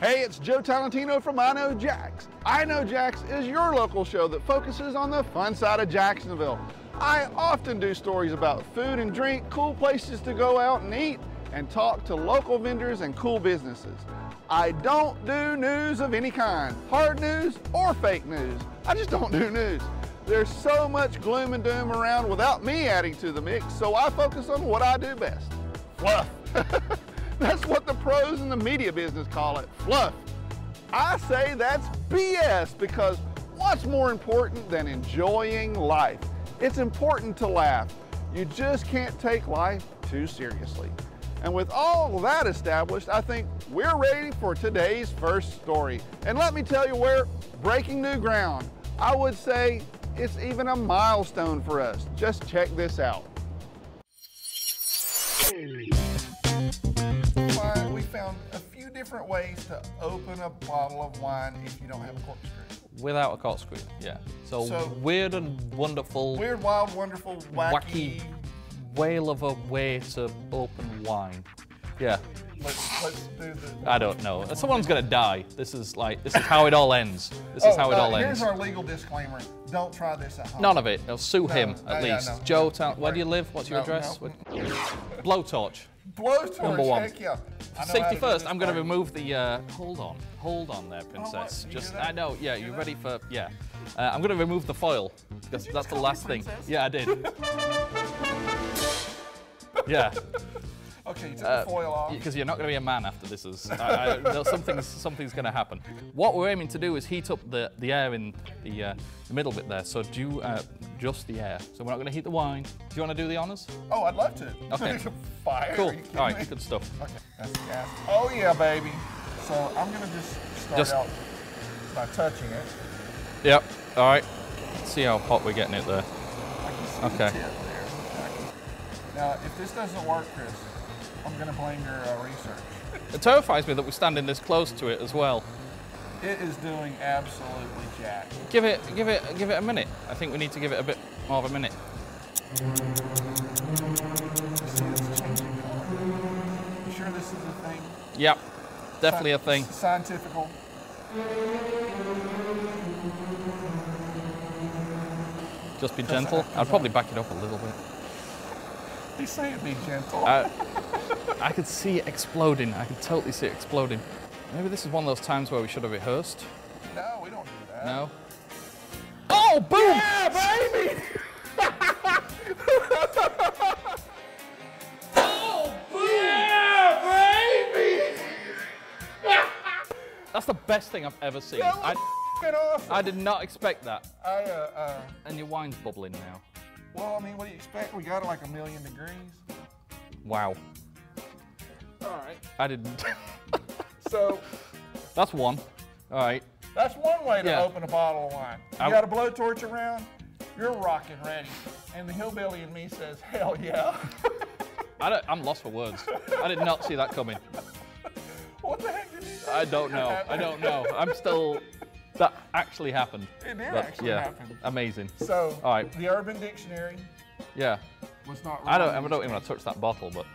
Hey, it's Joe Talentino from iKnowJax. iKnowJax is your local show that focuses on the fun side of Jacksonville. I often do stories about food and drink, cool places to go out and eat, and talk to local vendors and cool businesses. I don't do news of any kind, hard news or fake news. I just don't do news. There's so much gloom and doom around without me adding to the mix, so I focus on what I do best, fluff. That's what the pros in the media business call it, fluff. I say that's BS because what's more important than enjoying life? It's important to laugh. You just can't take life too seriously. And with all that established, I think we're ready for today's first story. And let me tell you, we're breaking new ground. I would say it's even a milestone for us. Just check this out. We found a few different ways to open a bottle of wine if you don't have a corkscrew. Without a corkscrew, yeah. So weird and wonderful. Weird, wild, wonderful, wacky whale of a way to open wine. Yeah. Let's do the... I don't know. Someone's gonna die. This is how it all ends. This is how it all ends. Here's our legal disclaimer. Don't try this at home. None of it. No, sue him at least. Yeah, no. Joe, where do you live? What's your address? No. Blowtorch. Blowtorch, Number one. heck yeah. Safety first. I'm gonna remove the, hold on there, princess. I know, yeah, you ready for, yeah. I'm gonna remove the foil. That's the last thing. Yeah, I did. Yeah. Okay, you took the foil off. Because you're not going to be a man after this. Something's going to happen. What we're aiming to do is heat up the air in the middle bit there. So do just the air. So we're not going to heat the wine. Do you want to do the honors? Oh, I'd love to. Okay. Fire. Cool. All right, good stuff. Okay, that's the gas. Oh yeah, baby. So I'm going to just start out by touching it. Yep. All right. Let's see how hot we're getting it there. I can see the tip there. Now, if this doesn't work, Chris, I'm going to blame your research. It terrifies me that we're standing this close to it as well. It is doing absolutely jack. Give it a minute. I think we need to give it a bit more of a minute. See, it's changing color. You sure this is a thing? Yep, definitely a thing. Scientifical. Just be gentle. I'd probably back it up a little bit. He's saying be gentle. I could see it exploding. I could totally see it exploding. Maybe this is one of those times where we should have rehearsed. No, we don't do that. No. Oh, boom! Yeah, baby! Oh, boom! Yeah, baby! That's the best thing I've ever seen. That was awesome. I did not expect that. And your wine's bubbling now. Well, I mean, what do you expect? We got it like 1,000,000 degrees. Wow. All right. I didn't. So. That's one. All right. That's one way to open a bottle of wine. You got a blowtorch around, you're rocking ready. And the hillbilly in me says, hell yeah. I'm lost for words. I did not see that coming. What the heck did you say? I don't know. I don't know. I'm still. That actually happened. It did actually happen. Amazing. So, all right. The Urban Dictionary. Yeah. Was not. I don't even want to touch that bottle, but.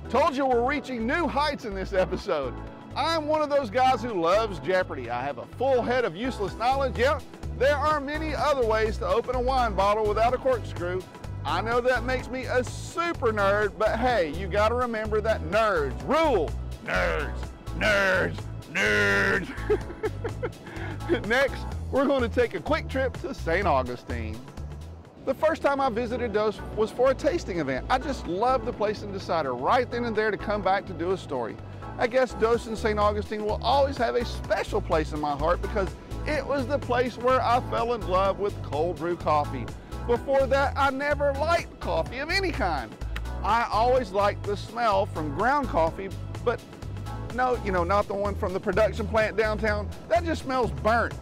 Told you we're reaching new heights in this episode. I'm one of those guys who loves Jeopardy. I have a full head of useless knowledge. Yeah, there are many other ways to open a wine bottle without a corkscrew. I know that makes me a super nerd, but hey, you gotta remember that nerds rule. Nerds, nerds, nerds. Next, we're going to take a quick trip to St. Augustine. The first time I visited Dose was for a tasting event. I just loved the place and decided right then and there to come back to do a story. I guess Dose in St. Augustine will always have a special place in my heart because it was the place where I fell in love with cold brew coffee. Before that, I never liked coffee of any kind. I always liked the smell from ground coffee, but no, not the one from the production plant downtown. That just smells burnt.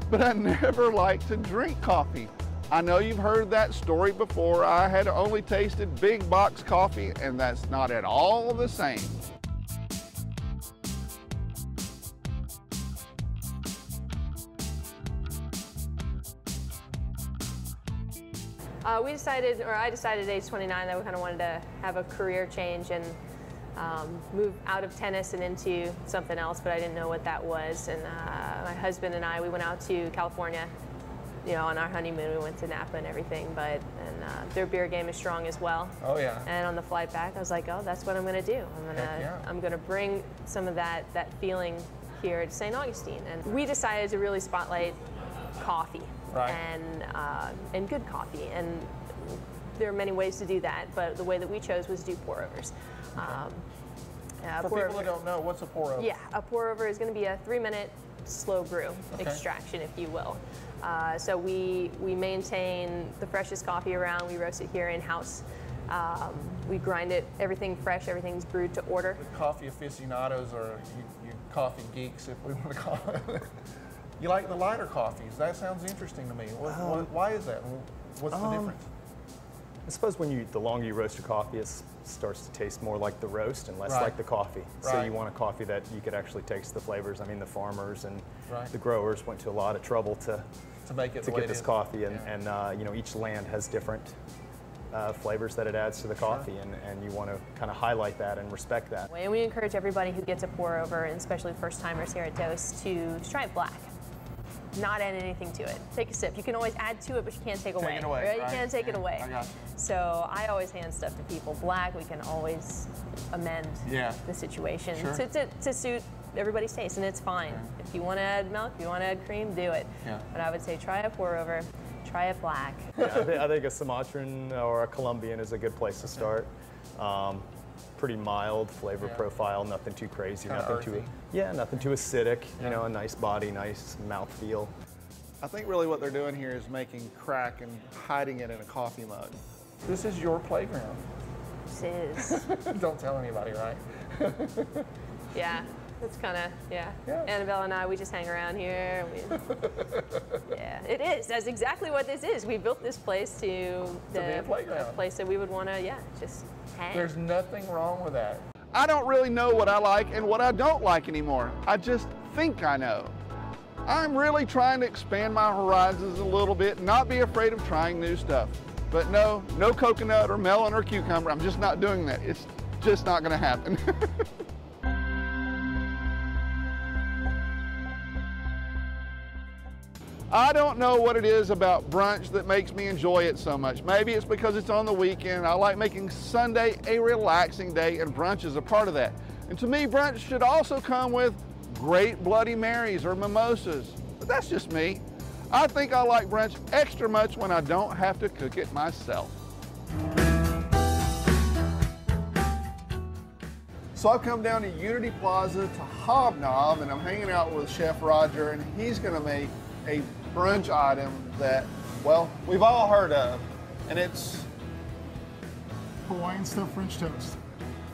But I never liked to drink coffee. I know you've heard that story before. I had only tasted big box coffee, and that's not at all the same. We decided, or I decided at age 29 that we kind of wanted to have a career change and move out of tennis and into something else, but I didn't know what that was. And my husband and I, we went out to California, you know, on our honeymoon. We went to Napa and everything, and their beer game is strong as well. Oh yeah. And on the flight back, I was like, oh, that's what I'm going to do. I'm going to bring some of that feeling here at St. Augustine. And we decided to really spotlight coffee. Right. And good coffee. And there are many ways to do that, but the way that we chose was do pour-overs. For people that don't know, what's a pour-over? Yeah, a pour-over is going to be a 3-minute slow brew extraction, if you will. So we maintain the freshest coffee around. We roast it here in-house. We grind it, everything fresh, everything's brewed to order. The coffee aficionados, or you coffee geeks, if we want to call it. You like the lighter coffees. That sounds interesting to me. Why is that? What's the difference? I suppose the longer you roast your coffee, it starts to taste more like the roast and less like the coffee. Right. So you want a coffee that you could actually taste the flavors. I mean, the farmers and the growers went to a lot of trouble to make it to get this coffee, and you know, each land has different flavors that it adds to the coffee, and you want to kind of highlight that and respect that. And we encourage everybody who gets a pour over, and especially first timers here at Dose, to try it black. Not add anything to it. Take a sip. You can always add to it, but you can't take away. Right? You can't take it away. I got you. So I always hand stuff to people black. We can always amend the situation to suit everybody's taste, and it's fine. If you want to add milk, if you want to add cream, do it. But I would say try a pour over. Try it black. I think a Sumatran or a Colombian is a good place to start. Pretty mild flavor profile, nothing too crazy, nothing too acidic. You know, a nice body, nice mouth feel. I think really what they're doing here is making crack and hiding it in a coffee mug. This is your playground. This is. Don't tell anybody, right? Yeah. It's kind of, Annabelle and I, we just hang around here. It is. That's exactly what this is. We built this place to be a place that we would want to, just hang. There's nothing wrong with that. I don't really know what I like and what I don't like anymore. I just think I know. I'm really trying to expand my horizons a little bit and not be afraid of trying new stuff. But no coconut or melon or cucumber. I'm just not doing that. It's just not going to happen. I don't know what it is about brunch that makes me enjoy it so much. Maybe it's because it's on the weekend. I like making Sunday a relaxing day, and brunch is a part of that. And to me, brunch should also come with great Bloody Marys or mimosas. But that's just me. I think I like brunch extra much when I don't have to cook it myself. So I've come down to Unity Plaza to Hobnob, and I'm hanging out with Chef Roger, and he's gonna make a brunch item that, well, we've all heard of, and it's Hawaiian stuffed French toast.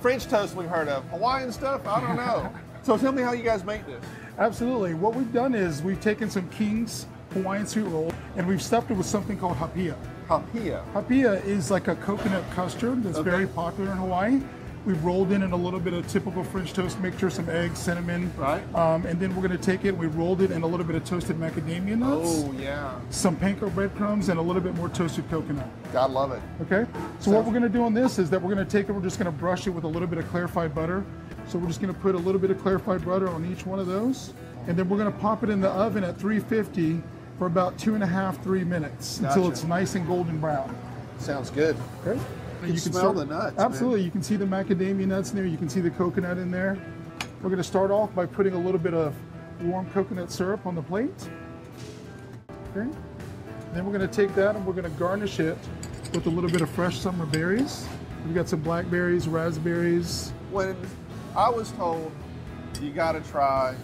French toast we've heard of. Hawaiian stuff, I don't know. So tell me how you guys make this. Absolutely. What we've done is we've taken some King's Hawaiian sweet roll and we've stuffed it with something called hapia. Hapia? Hapia is like a coconut custard that's very popular in Hawaii. We've rolled in a little bit of typical French toast mixture, some eggs, cinnamon. Right. And then we're going to take it and we rolled it in a little bit of toasted macadamia nuts. Oh, yeah. Some panko breadcrumbs and a little bit more toasted coconut. God love it. Okay. So what we're going to do on this is that we're going to take it, we're just going to brush it with a little bit of clarified butter. So we're just going to put a little bit of clarified butter on each one of those. And then we're going to pop it in the oven at 350 for about 2.5–3 minutes until it's nice and golden brown. Sounds good. Okay. You can smell the nuts. Absolutely. Man. You can see the macadamia nuts in there. You can see the coconut in there. We're going to start off by putting a little bit of warm coconut syrup on the plate. Okay. Then we're going to take that and we're going to garnish it with a little bit of fresh summer berries. We've got some blackberries, raspberries. When I was told you got to try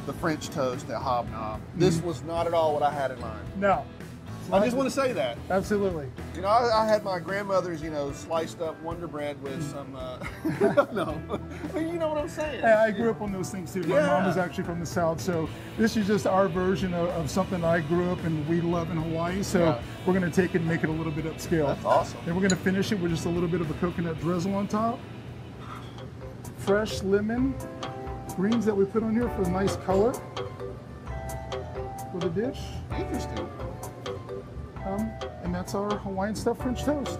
the French toast at Hobnob, this was not at all what I had in mind. No. I just want to say that. Absolutely. You know, I had my grandmother's, you know, sliced up Wonder Bread with some, no, you know what I'm saying. Hey, I grew up on those things too. My mom was actually from the South, so this is just our version of something I grew up and we love in Hawaii, so we're going to take it and make it a little bit upscale. That's awesome. Then we're going to finish it with just a little bit of a coconut drizzle on top. Fresh lemon greens that we put on here for a nice color for the dish. Interesting. And that's our Hawaiian stuffed French toast.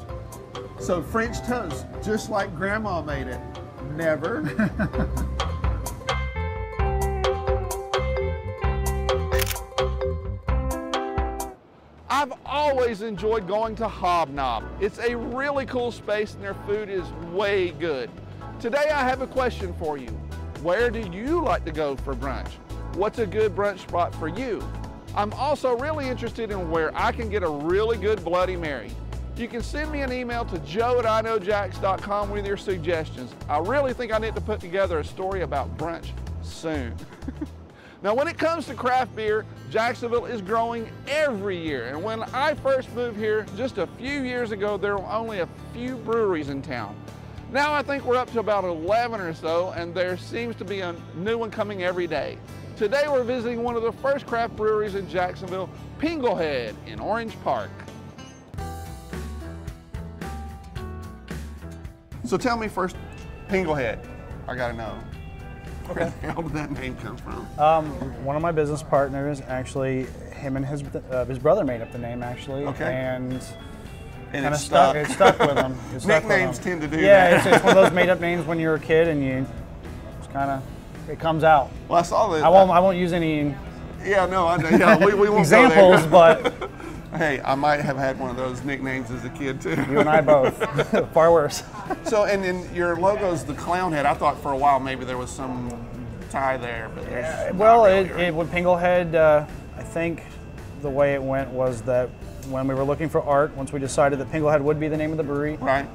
So French toast, just like Grandma made it. Never. I've always enjoyed going to Hobnob. It's a really cool space and their food is way good. Today I have a question for you. Where do you like to go for brunch? What's a good brunch spot for you? I'm also really interested in where I can get a really good Bloody Mary. You can send me an email to joe@iKnowJax.com with your suggestions. I really think I need to put together a story about brunch soon. Now, when it comes to craft beer, Jacksonville is growing every year. And when I first moved here just a few years ago, there were only a few breweries in town. Now I think we're up to about 11 or so, and there seems to be a new one coming every day. Today we're visiting one of the first craft breweries in Jacksonville, Pinglehead in Orange Park. So tell me first, Pinglehead, I gotta know. Where the hell did that name come from? One of my business partners, actually, him and his brother made up the name, actually. Okay. And kind of it's stuck. It stuck with him. It stuck with Nicknames him. tend to do yeah, that. it's one of those made up names when you're a kid and you just kind of, it comes out. Well, I saw that. I won't use any Yeah, no, I know. Yeah, we won't examples, go there. but Hey, I might have had one of those nicknames as a kid too. you and I both. Far worse. So, and then your logo's the clown head. I thought for a while maybe there was some tie there, but there's Well, not really, right? it with Pinglehead, I think the way it went was that when we were looking for art, once we decided that Pinglehead would be the name of the brewery, Right.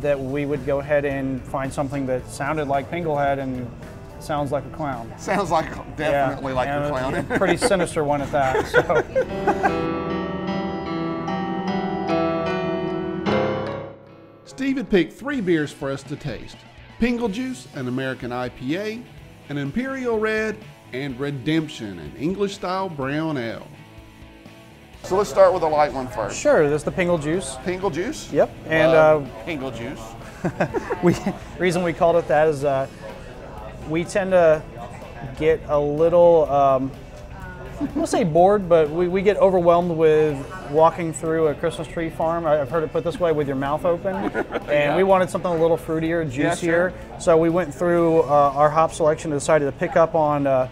That we would go ahead and find something that sounded like Pinglehead and sounds like a clown. Sounds like definitely like and the clown. a pretty sinister one at that. So. Steve had picked 3 beers for us to taste: Pingle Juice, an American IPA, an Imperial Red, and Redemption, an English-style brown ale. So let's start with a light one first. Sure, this is the Pingle Juice. Pingle Juice? Yep, and Pingle Juice. reason we called it that is we tend to get a little, I won't say bored, but we get overwhelmed with walking through a Christmas tree farm. I've heard it put this way, with your mouth open. And we wanted something a little fruitier, juicier. Yeah, sure. So we went through our hop selection and decided to pick up on a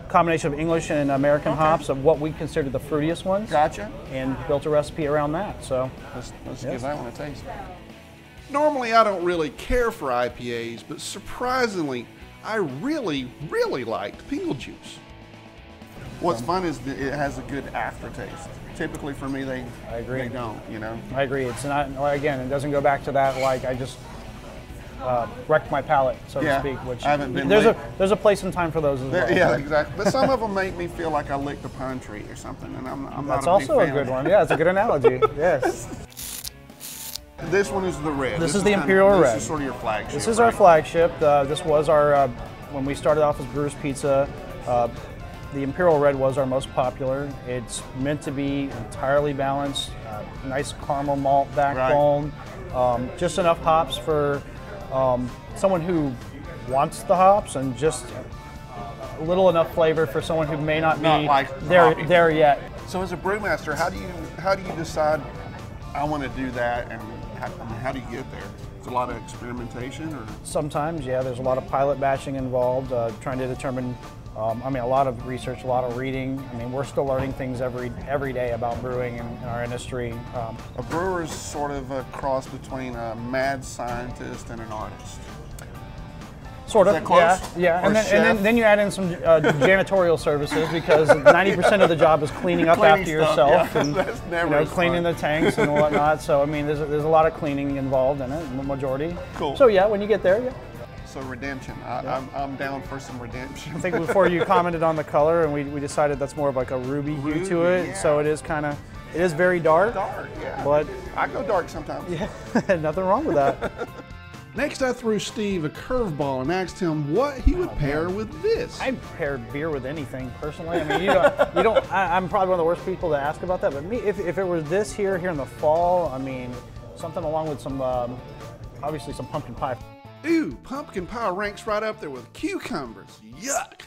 combination of English and American hops of what we consider the fruitiest ones. Gotcha. And built a recipe around that. So Let's give that one a taste. Normally I don't really care for IPAs, but surprisingly, I really, really liked Pingle Juice. What's fun is that it has a good aftertaste. Typically for me, they don't, you know? I agree. It's not, again, it doesn't go back to that, like, I just wrecked my palate, so Yeah, to speak. Which I haven't been there's a place and time for those as well. Yeah, exactly. But some of them make me feel like I licked a pine tree or something, and I'm That's not a big also a fan good of that. one. Yeah, it's a good analogy. Yes. This one is the red. This is the Imperial Red. This is sort of your flagship. This is our flagship. This was our, when we started off as Brewer's Pizza, the Imperial Red was our most popular. It's meant to be entirely balanced, nice caramel malt backbone, just enough hops for someone who wants the hops, and just a little enough flavor for someone who may not be like there yet. So as a brewmaster, how do you decide I want to do that, and how do you get there? Is it a lot of experimentation, or? Sometimes, yeah, there's a lot of pilot batching involved, trying to determine, a lot of research, a lot of reading. I mean, we're still learning things every day about brewing in our industry. A brewer is sort of a cross between a mad scientist and an artist. Sort of, Is that close? yeah. Or And then you add in some janitorial services, because 90% of the job is cleaning up Cleaning after stuff, yourself, yeah. and That's never as cleaning fun. the tanks and whatnot. So I mean, there's a lot of cleaning involved in it, the majority. Cool. So yeah, when you get there, yeah. So redemption, I'm down for some redemption. I think before you commented on the color, and we decided that's more of like a ruby hue to it. Yeah. So it is very dark. Dark, yeah. But I go dark sometimes. yeah, nothing wrong with that. Next, I threw Steve a curveball and asked him what he would pair with this. I pair beer with anything personally. I mean, you don't. I'm probably one of the worst people to ask about that. But me, if it was this here in the fall, I mean, something along with some, obviously some pumpkin pie. Ooh, pumpkin pie ranks right up there with cucumbers. Yuck.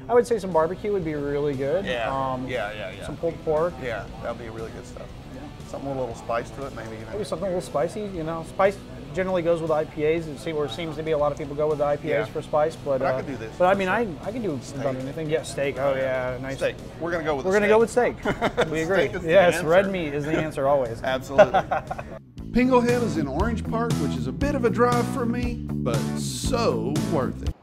I would say some barbecue would be really good. Yeah. Some pulled pork. Yeah, that'd be really good stuff. Something with a little spice to it, maybe. Maybe something a little spicy. You know, spice generally goes with IPAs. And see where it seems to be a lot of people go with the IPAs for spice. But I could do this. But I mean, I can do about anything. Yeah, steak. Oh yeah, nice steak. We're gonna go with. We're gonna go with steak. We agree. Yes, red meat is the answer always. Absolutely. Pinglehead is in Orange Park, which is a bit of a drive for me, but so worth it.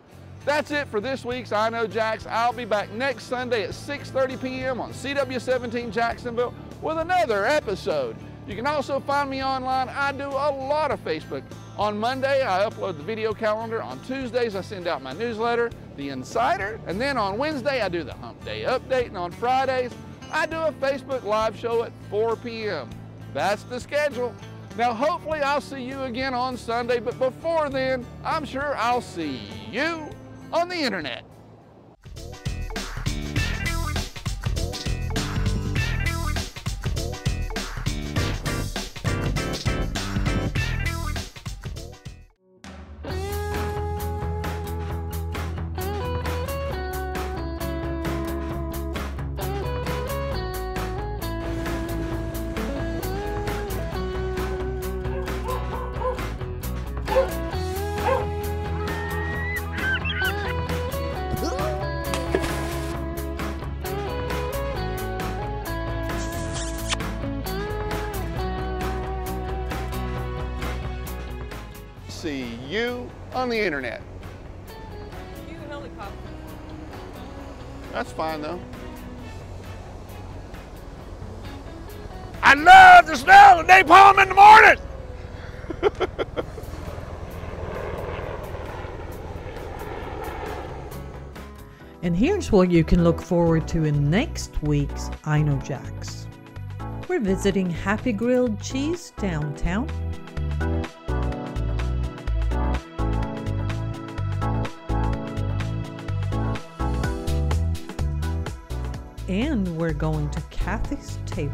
That's it for this week's iKnowJax. I'll be back next Sunday at 6:30 p.m. on CW17 Jacksonville with another episode. You can also find me online. I do a lot of Facebook. On Monday, I upload the video calendar. On Tuesdays, I send out my newsletter, The Insider. And then on Wednesday, I do the Hump Day Update. And on Fridays, I do a Facebook Live show at 4 p.m. That's the schedule. Now, hopefully, I'll see you again on Sunday. But before then, I'm sure I'll see you on the internet. See you on the internet. Cue helicopter. That's fine though. I love the smell of napalm in the morning. And here's what you can look forward to in next week's iKnowJax. We're visiting Happy Grilled Cheese downtown. And we're going to Kathy's Table.